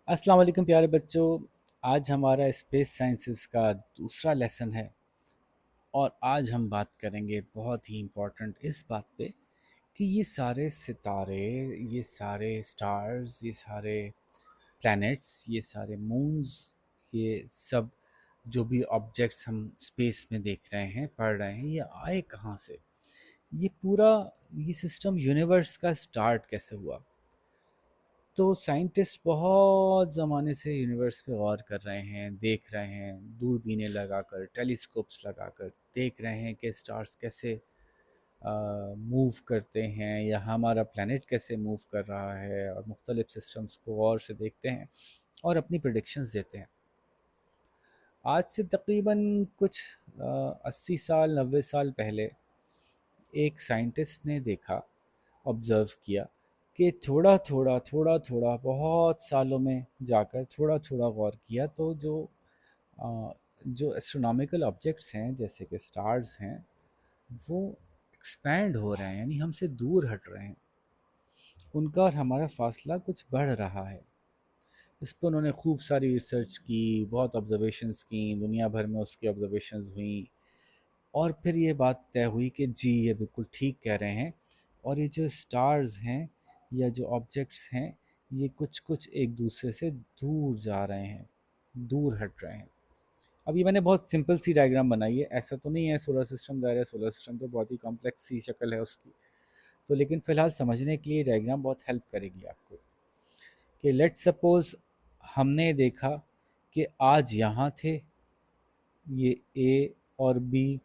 अस्सलाम वालेकुम प्यारे बच्चों। आज हमारा स्पेस साइंसेस का दूसरा लेसन है और आज हम बात करेंगे बहुत ही इम्पोर्टेंट इस बात पे कि ये सारे सितारे, ये सारे स्टार्स, ये सारे प्लैनेट्स, ये सारे मून्स, ये सब जो भी ऑब्जेक्ट्स हम स्पेस में देख रहे हैं, पढ़ रहे हैं, ये आए कहाँ से? ये पूरा ये सिस्टम यूनिवर्स का स्टार्ट कैसे हुआ? तो साइंटिस्ट बहुत ज़माने से यूनिवर्स पे गौर कर रहे हैं, देख रहे हैं, दूरबीनें लगाकर, टेलीस्कोप्स लगाकर देख रहे हैं कि स्टार्स कैसे मूव करते हैं या हमारा प्लैनेट कैसे मूव कर रहा है, और मुख्तलिफ सिस्टम्स को गौर से देखते हैं और अपनी प्रेडिक्शंस देते हैं। आज से तकरीबन कुछ 80 साल 90 साल पहले एक साइंटिस्ट ने देखा, ऑब्ज़र्व किया कि थोड़ा थोड़ा बहुत सालों में जाकर थोड़ा थोड़ा गौर किया तो अ, जो एस्ट्रोनॉमिकल ऑब्जेक्ट्स हैं जैसे कि स्टार्स हैं, वो एक्सपैंड हो रहे हैं, यानी हमसे दूर हट रहे हैं। उनका और हमारा फासला कुछ बढ़ रहा है। इस पर उन्होंने खूब सारी रिसर्च की, बहुत ऑब्जर्वेशंस की, दुनिया भर में उसकी ऑब्जर्वेशंस हुई और फिर ये बात तय हुई कि जी ये बिल्कुल ठीक कह रहे हैं, और ये जो स्टार्स हैं या जो ऑब्जेक्ट्स हैं, ये कुछ कुछ एक दूसरे से दूर जा रहे हैं, दूर हट रहे हैं। अब ये मैंने बहुत सिंपल सी डायग्राम बनाई है, ऐसा तो नहीं है सोलर सिस्टम दायरा, सोलर सिस्टम तो बहुत ही कॉम्प्लेक्स सी शक्ल है उसकी। तो लेकिन फ़िलहाल समझने के लिए डायग्राम बहुत हेल्प करेगी आपको। कि लेट सपोज़ हमने देखा कि आज यहाँ थे ये ए और बी,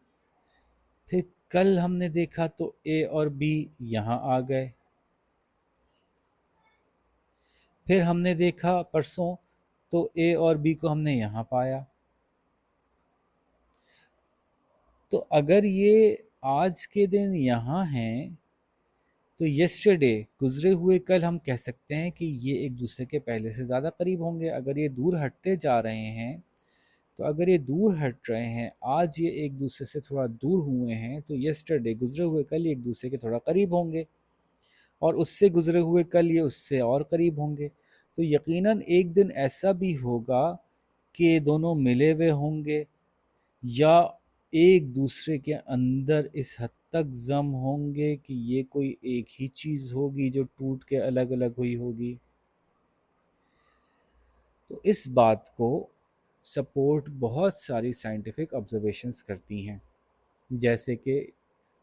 फिर कल हमने देखा तो ए और बी यहाँ आ गए, फिर हमने देखा परसों तो ए और बी को हमने यहाँ पाया। तो अगर ये आज के दिन यहाँ हैं तो यस्टरडे गुजरे हुए कल हम कह सकते हैं कि ये एक दूसरे के पहले से ज़्यादा करीब होंगे। अगर ये दूर हटते जा रहे हैं, तो अगर ये दूर हट रहे हैं, आज ये एक दूसरे से थोड़ा दूर हुए हैं, तो यस्टरडे गुजरे हुए कल ये एक दूसरे के थोड़ा करीब होंगे, और उससे गुजरे हुए कल ये उससे और करीब होंगे। तो यकीनन एक दिन ऐसा भी होगा कि दोनों मिले हुए होंगे या एक दूसरे के अंदर इस हद तक जम होंगे कि ये कोई एक ही चीज़ होगी जो टूट के अलग अलग हुई होगी। तो इस बात को सपोर्ट बहुत सारी साइंटिफिक ऑब्जर्वेशंस करती हैं। जैसे कि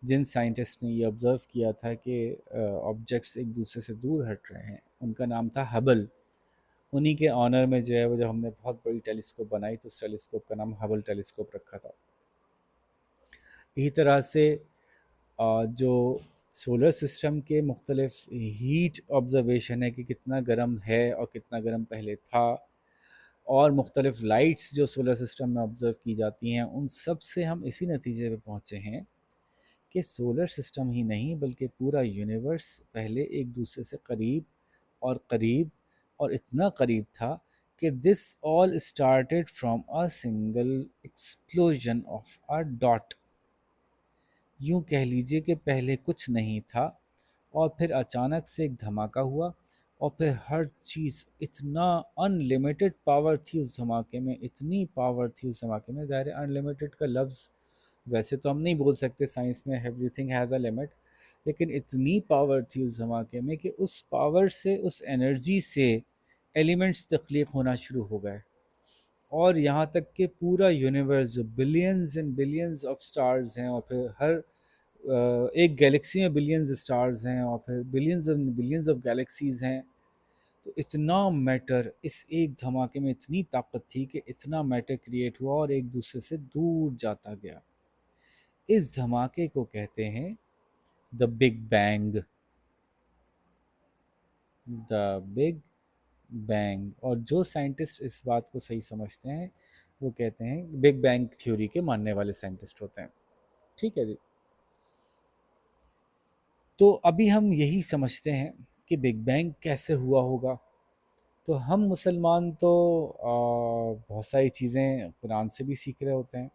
जिन साइंटिस्ट ने ये ऑब्ज़र्व किया था कि ऑब्जेक्ट्स एक दूसरे से दूर हट रहे हैं, उनका नाम था हबल। उन्हीं के ऑनर में जो है वो, जब हमने बहुत बड़ी टेलीस्कोप बनाई तो उस टेलीस्कोप का नाम हबल टेलीस्कोप रखा था। इसी तरह से जो सोलर सिस्टम के मुख्तलिफ हीट ऑब्जर्वेशन है कि कितना गर्म है और कितना गर्म पहले था, और मुख्तलिफ लाइट्स जो सोलर सिस्टम में ऑब्ज़र्व की जाती हैं, उन सब से हम इसी नतीजे पे पहुँचे हैं कि सोलर सिस्टम ही नहीं बल्कि पूरा यूनिवर्स पहले एक दूसरे से करीब और करीब और इतना करीब था कि this all started from a single explosion of a dot. यूं कह लीजिए कि पहले कुछ नहीं था और फिर अचानक से एक धमाका हुआ, और फिर हर चीज़, इतना अनलिमिटेड पावर थी उस धमाके में, इतनी पावर थी उस धमाके में। ज़ाहिर है अनलिमिटेड का लफ्ज़ वैसे तो हम नहीं बोल सकते, साइंस में एवरीथिंग हैज़ अ लिमिट, लेकिन इतनी पावर थी उस धमाके में कि उस पावर से, उस एनर्जी से एलिमेंट्स तख्लीक होना शुरू हो गए। और यहाँ तक कि पूरा यूनिवर्स जो billions and billions of stars हैं, और फिर हर एक गैलेक्सी में बिलियंस स्टार्स हैं, और फिर billions and billions of galaxies हैं। तो इतना मैटर इस एक धमाके में, इतनी ताकत थी कि इतना मैटर क्रिएट हुआ और एक दूसरे से दूर जाता गया। इस धमाके को कहते हैं the big bang. The big bang. और जो साइंटिस्ट इस बात को सही समझते हैं वो कहते हैं, बिग बैंग थ्योरी के मानने वाले साइंटिस्ट होते हैं। ठीक है जी। तो अभी हम यही समझते हैं कि बिग बैंग कैसे हुआ होगा। तो हम मुसलमान तो बहुत सारी चीज़ें कुरान से भी सीख रहे होते हैं।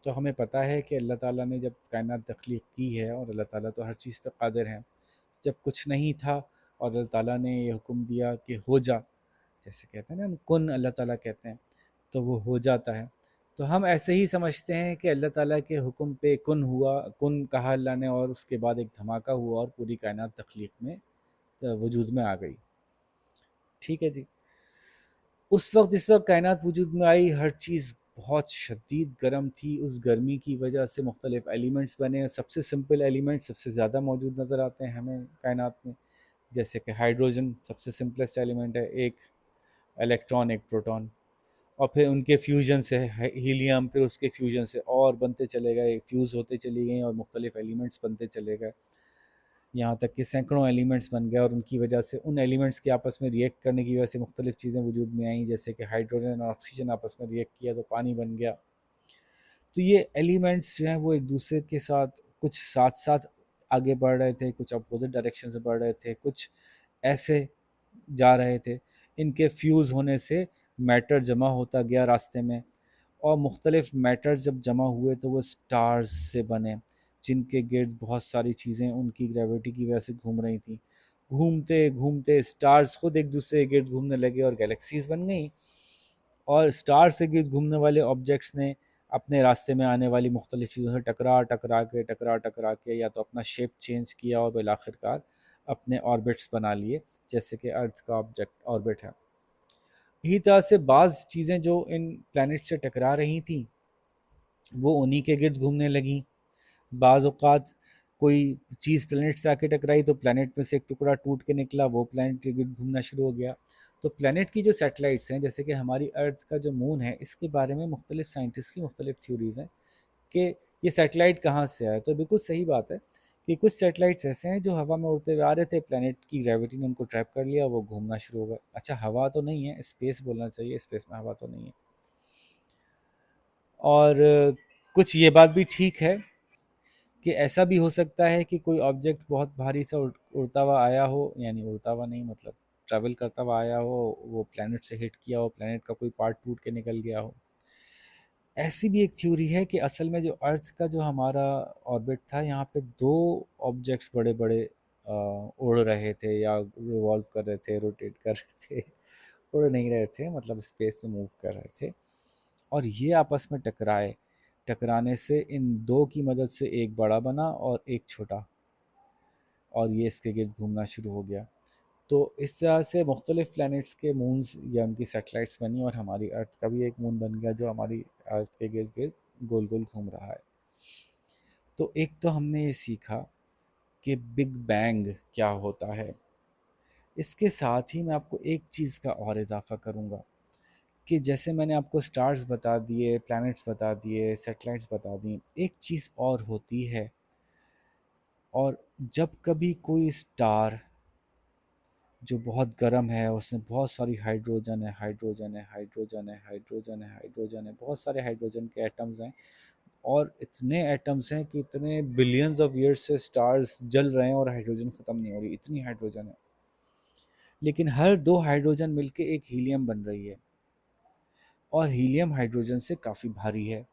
तो हमें पता है कि अल्लाह ताला ने जब कायनात तख्लीक की है, और अल्लाह ताला तो हर चीज़ पे कादिर हैं, जब कुछ नहीं था और अल्लाह ताला ने ये हुक्म दिया कि हो जा, जैसे कहते हैं ना, हम कुन अल्लाह ताला कहते हैं, तो वो हो जाता है। तो हम ऐसे ही समझते हैं कि अल्लाह ताला के हुक्म पे कुन हुआ, कुन कहा अल्लाह ने, और उसके बाद एक धमाका हुआ और पूरी कायनात तख्लीक में वजूद में आ गई। ठीक है जी। उस वक्त जिस वक्त कायनात वजूद में आई, हर चीज़ बहुत शदीद गर्म थी। उस गर्मी की वजह से मुख्तलिफ एलिमेंट्स बने। सबसे सिंपल एलिमेंट सबसे ज़्यादा मौजूद नज़र आते हैं हमें कायनात में, जैसे कि हाइड्रोजन सबसे सिंपलेस्ट एलिमेंट है, एक इलेक्ट्रॉन एक प्रोटॉन, और फिर उनके फ्यूजन से हीलियम, फिर उसके फ्यूजन से और बनते चले गए, फ्यूज़ होते चली गई और मुख्तलिफ एलिमेंट्स बनते चले गए, यहाँ तक कि सैकड़ों एलिमेंट्स बन गए। और उनकी वजह से, उन एलिमेंट्स के आपस में रिएक्ट करने की वजह से मुख्तलिफ चीज़ें वजूद में आई, जैसे कि हाइड्रोजन और ऑक्सीजन आपस में रिएक्ट किया तो पानी बन गया। तो ये एलिमेंट्स जो हैं वो एक दूसरे के साथ कुछ साथ साथ आगे बढ़ रहे थे, कुछ अपोजिट डायरेक्शन से बढ़ रहे थे, कुछ ऐसे जा रहे थे। इनके फ्यूज़ होने से मैटर जमा होता गया रास्ते में, और मुख्तलिफ मैटर जब जमा हुए तो वो स्टार्स से बने, जिनके गिर्द बहुत सारी चीज़ें उनकी ग्रेविटी की वजह से घूम रही थी। घूमते घूमते स्टार्स खुद एक दूसरे के गिर्द घूमने लगे और गैलेक्सीज बन गई। और स्टार से गिर्द घूमने वाले ऑब्जेक्ट्स ने अपने रास्ते में आने वाली मुख्तलिफ चीज़ों से टकरा टकरा के या तो अपना शेप चेंज किया और बिल आखिरकार अपने ऑर्बिट्स बना लिए, जैसे कि अर्थ का ऑब्जेक्ट ऑर्बिट है। इसी तरह से बाज़ चीज़ें जो इन प्लैनेट से टकरा रही थी वो उन्हीं के गिर्द घूमने लगी। बाज़ औक़ात कोई चीज़ प्लैनेट से आके टकराई तो प्लैनेट में से एक टुकड़ा टूट के निकला, वो प्लैनेट के गिर्द घूमना शुरू हो गया। तो प्लैनेट की जो सैटेलाइट्स हैं, जैसे कि हमारी अर्थ का जो मून है, इसके बारे में मुख्तलिफ साइंटिस्ट की मुख्तलिफ थ्योरीज़ हैं कि ये सैटेलाइट कहाँ से आया। तो बिल्कुल सही बात है कि कुछ सैटेलाइट्स ऐसे हैं जो हवा में उड़ते हुए आ रहे थे, प्लैनेट की ग्रेविटी ने उनको ट्रैप कर लिया, वो घूमना शुरू हो गए। अच्छा, हवा तो नहीं है, स्पेस बोलना चाहिए, स्पेस में हवा तो नहीं है। और कुछ ये बात भी ठीक है कि ऐसा भी हो सकता है कि कोई ऑब्जेक्ट बहुत भारी सा उड़ता हुआ आया हो, यानी उड़ता हुआ नहीं मतलब ट्रैवल करता हुआ आया हो, वो प्लैनेट से हिट किया हो, प्लैनेट का कोई पार्ट टूट के निकल गया हो। ऐसी भी एक थ्योरी है कि असल में जो अर्थ का जो हमारा ऑर्बिट था, यहाँ पे दो ऑब्जेक्ट्स बड़े बड़े उड़ रहे थे या रिवॉल्व कर रहे थे, रोटेट कर रहे थे, उड़ नहीं रहे थे, मतलब स्पेस में मूव कर रहे थे, और ये आपस में टकराए। टकराने से इन दो की मदद से एक बड़ा बना और एक छोटा, और ये इसके गिर्द घूमना शुरू हो गया। तो इस तरह से मुख्तलिफ प्लैनेट्स के मून्स या उनकी सैटेलाइट्स बनी, और हमारी अर्थ का भी एक मून बन गया जो हमारी अर्थ के गिर्द गिर्द गोल गोल घूम रहा है। तो एक तो हमने ये सीखा कि बिग बैंग क्या होता है। इसके साथ ही मैं आपको एक चीज़ का और इजाफा करूँगा कि जैसे मैंने आपको स्टार्स बता दिए, प्लैनेट्स बता दिए, सैटेलाइट्स बता दी, एक चीज़ और होती है। और जब कभी कोई स्टार जो बहुत गर्म है, उसमें बहुत सारी हाइड्रोजन है, हाइड्रोजन है, हाइड्रोजन है, हाइड्रोजन है, हाइड्रोजन है, बहुत सारे हाइड्रोजन के एटम्स हैं, और इतने एटम्स हैं कि इतने बिलियंस ऑफ ईयर्स से स्टार्स जल रहे हैं और हाइड्रोजन ख़त्म नहीं हो रही, इतनी हाइड्रोजन है। लेकिन हर दो हाइड्रोजन मिलके एक हीलियम बन रही है, और हीलियम हाइड्रोजन से काफ़ी भारी है।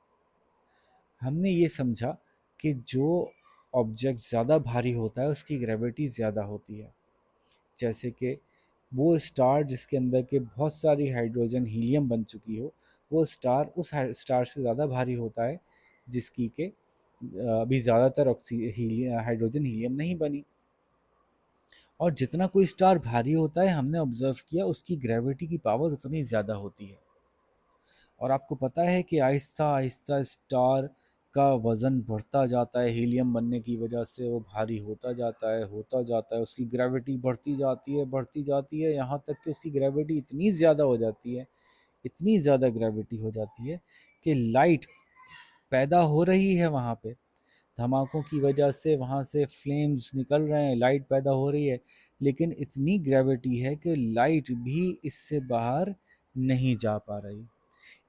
हमने ये समझा कि जो ऑब्जेक्ट ज़्यादा भारी होता है उसकी ग्रेविटी ज़्यादा होती है। जैसे कि वो स्टार जिसके अंदर के बहुत सारी हाइड्रोजन हीलियम बन चुकी हो, वो स्टार उस स्टार से ज़्यादा भारी होता है जिसकी के अभी ज़्यादातर हाइड्रोजन हीलियम नहीं बनी। और जितना कोई स्टार भारी होता है, हमने ऑब्जर्व किया उसकी ग्रेविटी की पावर उतनी ज़्यादा होती है। और आपको पता है कि आहिस्ता आहिस्ता स्टार का वज़न बढ़ता जाता है, हीलियम बनने की वजह से वो भारी होता जाता है, उसकी ग्रेविटी बढ़ती जाती है, यहाँ तक कि उसकी ग्रेविटी इतनी ज़्यादा हो जाती है, इतनी ज़्यादा ग्रेविटी हो जाती है कि लाइट पैदा हो रही है वहाँ पे, धमाकों की वजह से वहाँ से फ्लेम्स निकल रहे हैं, लाइट पैदा हो रही है, लेकिन इतनी ग्रेविटी है कि लाइट भी इससे बाहर नहीं जा पा रही।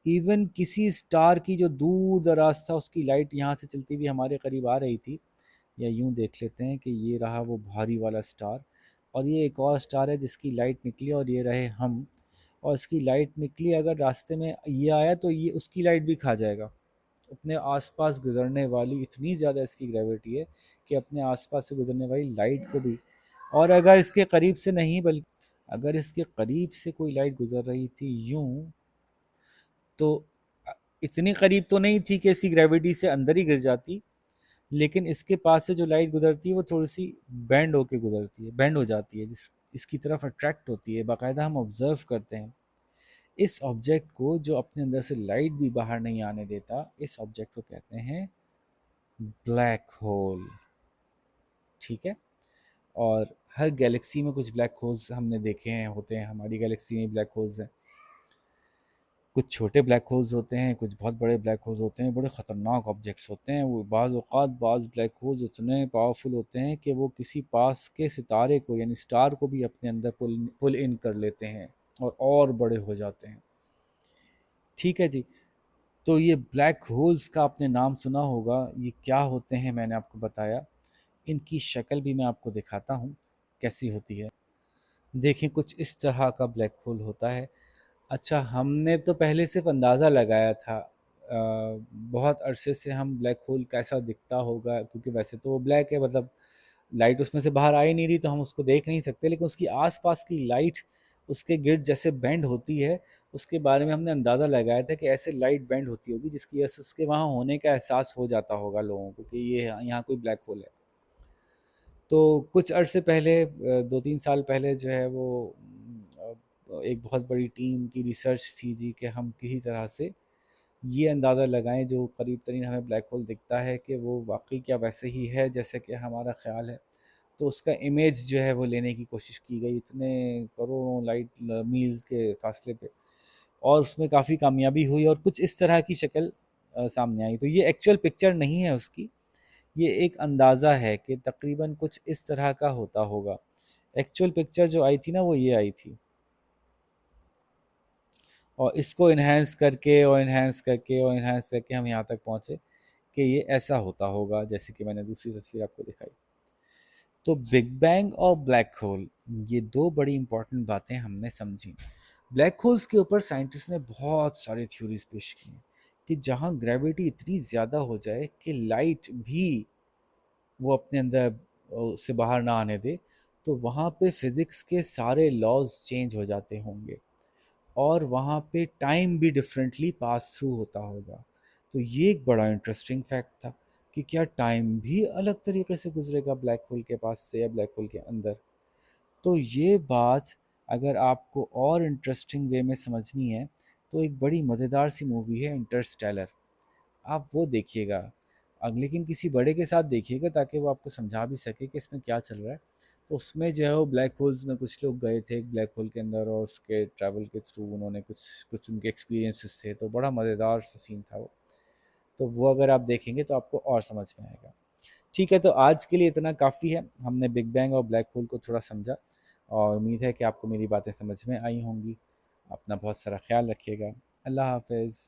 इवन किसी स्टार की जो दूर दराज था, उसकी लाइट यहाँ से चलती हुई हमारे करीब आ रही थी, या यूं देख लेते हैं कि ये रहा वो भारी वाला स्टार, और ये एक और स्टार है जिसकी लाइट निकली, और ये रहे हम। और इसकी लाइट निकली, अगर रास्ते में ये आया तो ये उसकी लाइट भी खा जाएगा। अपने आसपास गुजरने वाली इतनी ज़्यादा इसकी ग्रेविटी है कि अपने आसपास से गुजरने वाली लाइट को भी, और अगर इसके करीब से नहीं बल्कि अगर इसके करीब से कोई लाइट गुजर रही थी यूं, तो इतनी करीब तो नहीं थी कि इसकी ग्रेविटी से अंदर ही गिर जाती, लेकिन इसके पास से जो लाइट गुजरती है वो थोड़ी सी बैंड होके गुजरती है, बैंड हो जाती है, जिस इसकी तरफ अट्रैक्ट होती है। बाकायदा हम ऑब्जर्व करते हैं इस ऑब्जेक्ट को, जो अपने अंदर से लाइट भी बाहर नहीं आने देता, इस ऑब्जेक्ट को कहते हैं ब्लैक होल। ठीक है। और हर गैलेक्सी में कुछ ब्लैक होल्स हमने देखे हैं, होते हैं, हमारी गैलेक्सी में ब्लैक होल्स हैं। कुछ छोटे ब्लैक होल्स होते हैं, कुछ बहुत बड़े ब्लैक होल्स होते हैं, बड़े ख़तरनाक ऑब्जेक्ट्स होते हैं वो। बाज़ औक़ात बाज़ ब्लैक होल्स इतने पावरफुल होते हैं कि वो किसी पास के सितारे को, यानी स्टार को भी अपने अंदर पुल इन कर लेते हैं और बड़े हो जाते हैं। ठीक है जी। तो ये ब्लैक होल्स का आपने नाम सुना होगा, ये क्या होते हैं मैंने आपको बताया। इनकी शक्ल भी मैं आपको दिखाता हूँ कैसी होती है। देखें, कुछ इस तरह का ब्लैक होल होता है। अच्छा, हमने तो पहले सिर्फ अंदाज़ा लगाया था, बहुत अरसे से हम ब्लैक होल कैसा दिखता होगा, क्योंकि वैसे तो वो ब्लैक है, मतलब लाइट उसमें से बाहर आ ही नहीं रही, तो हम उसको देख नहीं सकते, लेकिन उसकी आसपास की लाइट उसके गिर्द जैसे बेंड होती है, उसके बारे में हमने अंदाज़ा लगाया था कि ऐसे लाइट बेंड होती होगी जिसकी वजह से उसके वहाँ होने का एहसास हो जाता होगा लोगों को कि ये यहाँ कोई ब्लैक होल है। तो कुछ अरसे पहले, 2-3 साल पहले जो है वो, एक बहुत बड़ी टीम की रिसर्च थी जी कि हम किसी तरह से ये अंदाज़ा लगाएं जो करीब तरीन हमें ब्लैक होल दिखता है कि वो वाकई क्या वैसे ही है जैसे कि हमारा ख्याल है। तो उसका इमेज जो है वो लेने की कोशिश की गई, इतने करोड़ों लाइट मील्स के फासले पे, और उसमें काफ़ी कामयाबी हुई और कुछ इस तरह की शक्ल सामने आई। तो ये एक्चुअल पिक्चर नहीं है उसकी, ये एक अंदाज़ा है कि तकरीबन कुछ इस तरह का होता होगा। एक्चुअल पिक्चर जो आई थी ना, वो ये आई थी, और इसको इन्हेंस करके और इन्हेंस करके और इन्हेंस करके हम यहाँ तक पहुँचे कि ये ऐसा होता होगा जैसे कि मैंने दूसरी तस्वीर आपको दिखाई। तो बिग बैंग और ब्लैक होल, ये दो बड़ी इंपॉर्टेंट बातें हमने समझी। ब्लैक होल्स के ऊपर साइंटिस्ट ने बहुत सारी थ्योरीज पेश की हैं कि जहाँ ग्रेविटी इतनी ज़्यादा हो जाए कि लाइट भी वो अपने अंदर से बाहर ना आने दे, तो वहाँ पे फिज़िक्स के सारे लॉज चेंज हो जाते होंगे और वहाँ पे टाइम भी डिफरेंटली पास थ्रू होता होगा। तो ये एक बड़ा इंटरेस्टिंग फैक्ट था कि क्या टाइम भी अलग तरीके से गुजरेगा ब्लैक होल के पास से या ब्लैक होल के अंदर। तो ये बात अगर आपको और इंटरेस्टिंग वे में समझनी है, तो एक बड़ी मज़ेदार सी मूवी है इंटरस्टेलर, आप वो देखिएगा। लेकिन किसी बड़े के साथ देखिएगा ताकि वो आपको समझा भी सके कि इसमें क्या चल रहा है। तो उसमें जो है वो ब्लैक होल्स में कुछ लोग गए थे एक ब्लैक होल के अंदर, और उसके ट्रैवल के थ्रू उन्होंने कुछ कुछ उनके एक्सपीरियंसेस थे, तो बड़ा मज़ेदार सा सीन था वो। तो वो अगर आप देखेंगे तो आपको और समझ में आएगा। ठीक है, तो आज के लिए इतना काफ़ी है। हमने बिग बैंग और ब्लैक होल को थोड़ा समझा, और उम्मीद है कि आपको मेरी बातें समझ में आई होंगी। अपना बहुत सारा ख्याल रखिएगा। अल्लाह हाफ़िज़।